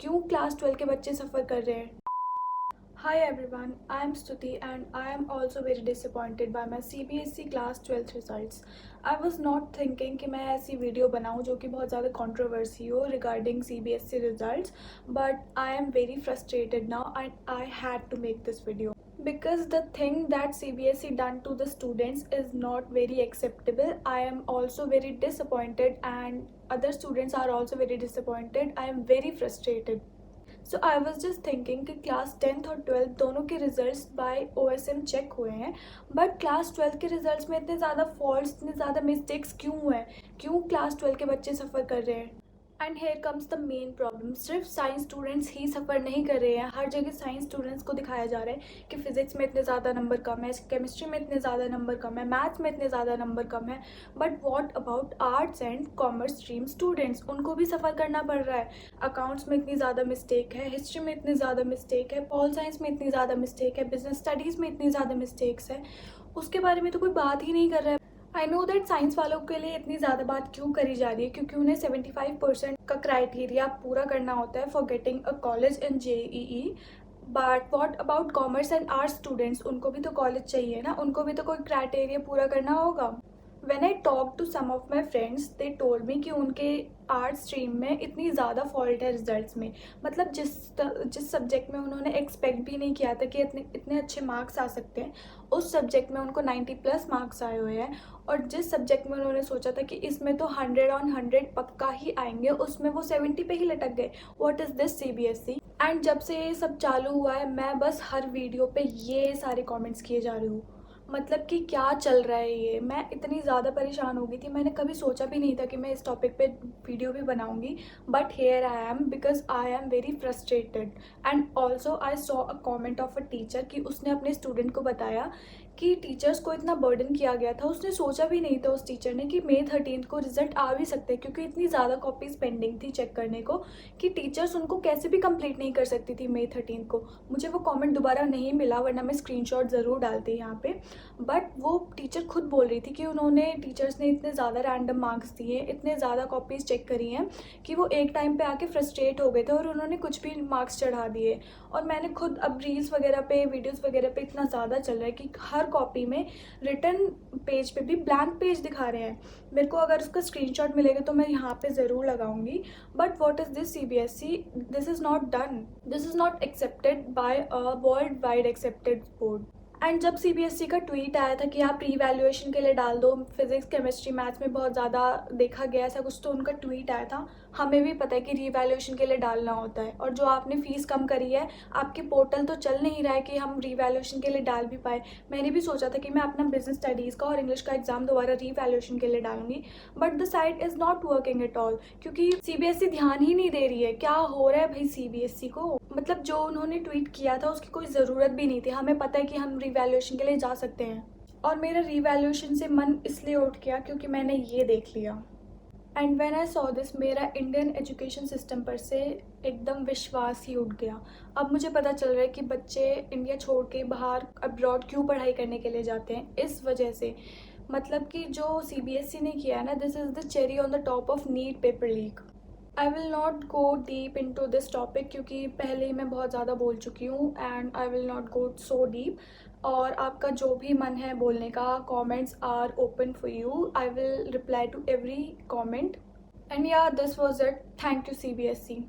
क्यों क्लास 12 के बच्चे सफ़र कर रहे हैं। Hi everyone, I am Stuti and I am also very disappointed by my CBSE class 12th results. I was not thinking कि मैं ऐसी वीडियो बनाऊं जो कि बहुत ज़्यादा कंट्रोवर्सी हो regarding CBSE results, but I am very frustrated now and I had to make this video. Because the thing that CBSE done to the students is not very acceptable. I am also very disappointed and other students are also very disappointed. I am very frustrated. So I was just thinking कि class 10th और 12th दोनों के results bye OSM check हुए हैं, but class 12th के results में इतने ज़्यादा फॉल्ट्स, इतने ज़्यादा मिस्टेक्स क्यों हुए हैं, क्यों क्लास 12 के बच्चे सफ़र कर रहे हैं। And here comes the main problem, सिर्फ साइंस स्टूडेंट्स ही सफ़र नहीं कर रहे हैं। हर जगह साइंस स्टूडेंट्स को दिखाया जा रहा है कि फ़िज़िक्स में इतने ज़्यादा नंबर कम है, केमिस्ट्री में इतने ज़्यादा नंबर कम है, मैथ्स में इतने ज़्यादा नंबर कम है। But what about arts and commerce stream students, उनको भी सफ़र करना पड़ रहा है। अकाउंट्स में इतनी ज़्यादा मिस्टेक है, हिस्ट्री में इतनी ज़्यादा मिस्टेक है, पॉल साइंस में इतनी ज़्यादा मिस्टेक है, बिजनेस स्टडीज़ में इतनी ज़्यादा मिस्टेक्स है, उसके बारे में तो कोई बात ही नहीं कर रहा है। आई नो दैट साइंस वालों के लिए इतनी ज़्यादा बात क्यों करी जा रही है, क्योंकि उन्हें 75% का क्राइटेरिया पूरा करना होता है for getting a college in JEE। But what about commerce and arts students, उनको भी तो कॉलेज चाहिए ना, उनको भी तो कोई क्राइटेरिया पूरा करना होगा। When I talked to some of my friends, they told me कि उनके आर्ट स्ट्रीम में इतनी ज़्यादा फॉल्ट है रिजल्ट्स में। मतलब जिस सब्जेक्ट में उन्होंने एक्सपेक्ट भी नहीं किया था कि इतने अच्छे मार्क्स आ सकते हैं, उस सब्जेक्ट में उनको 90+ मार्क्स आए हुए हैं। और जिस सब्जेक्ट में उन्होंने सोचा था कि इसमें तो 100/100 पक्का ही आएंगे, उसमें वो 70 पे ही लटक गए। What is this CBSE। And जब से ये सब चालू हुआ है, मैं बस हर वीडियो पे ये सारे कमेंट्स किए जा रही हूँ। मतलब कि क्या चल रहा है ये, मैं इतनी ज़्यादा परेशान हो गई थी। मैंने कभी सोचा भी नहीं था कि मैं इस टॉपिक पे वीडियो भी बनाऊंगी, but here I am because I am very frustrated. And also I saw a comment of a teacher कि उसने अपने स्टूडेंट को बताया कि टीचर्स को इतना बर्डन किया गया था। उसने सोचा भी नहीं था उस टीचर ने कि May 13 को रिजल्ट आ भी सकते हैं, क्योंकि इतनी ज़्यादा कॉपीज़ पेंडिंग थी चेक करने को कि टीचर्स उनको कैसे भी कंप्लीट नहीं कर सकती थी May 13 को। मुझे वो कमेंट दोबारा नहीं मिला, वरना मैं स्क्रीनशॉट ज़रूर डालती यहाँ पे। बट वो टीचर खुद बोल रही थी कि टीचर्स ने इतने ज़्यादा रैंडम मार्क्स दिए, इतने ज़्यादा कॉपीज़ चेक करी हैं कि वो एक टाइम पे आके फ्रस्ट्रेट हो गए थे और उन्होंने कुछ भी मार्क्स चढ़ा दिए। और मैंने खुद अब रील्स वगैरह पे, वीडियोस वगैरह पे इतना ज़्यादा चल रहा है कि हर कॉपी में रिटर्न पेज पे भी ब्लैंक पेज दिखा रहे हैं। मेरे को अगर उसका स्क्रीनशॉट मिलेगा तो मैं यहाँ पे ज़रूर लगाऊंगी। But what is this CBSE, this is not done, this is not accepted by a world wide accepted board. And जब CBSE का ट्वीट आया था कि आप रीवैल्यूएशन के लिए डाल दो, फिजिक्स केमिस्ट्री मैथ्स में बहुत ज़्यादा देखा गया ऐसा कुछ, तो उनका ट्वीट आया था। हमें भी पता है कि रीवैल्यूएशन के लिए डालना होता है, और जो आपने फ़ीस कम करी है, आपके पोर्टल तो चल नहीं रहा है कि हम रीवैल्यूएशन के लिए डाल भी पाए। मैंने भी सोचा था कि मैं अपना बिजनेस स्टडीज़ का और इंग्लिश का एग्ज़ाम दोबारा रीवैल्यूएशन के लिए डालूंगी, but the site is not working at all, क्योंकि CBSE ध्यान ही नहीं दे रही है। क्या हो रहा है भाई CBSE को। मतलब जो उन्होंने ट्वीट किया था उसकी कोई ज़रूरत भी नहीं थी। हमें पता है कि हम रीवैल्यूएशन के लिए जा सकते हैं, और मेरा रीवैल्यूएशन से मन इसलिए उठ गया क्योंकि मैंने ये देख लिया। And when I saw this, मेरा इंडियन एजुकेशन सिस्टम पर से एकदम विश्वास ही उठ गया। अब मुझे पता चल रहा है कि बच्चे इंडिया छोड़ के बाहर अब्रॉड क्यों पढ़ाई करने के लिए जाते हैं, इस वजह से। मतलब कि जो CBSE ने किया है ना, this is the cherry on the top of NEET paper leak. I will not go deep into this topic, क्योंकि पहले ही मैं बहुत ज़्यादा बोल चुकी हूँ, and I will not go so deep. और आपका जो भी मन है बोलने का, comments are open for you, I will reply to every comment. And yeah, this was it. Thank you CBSE।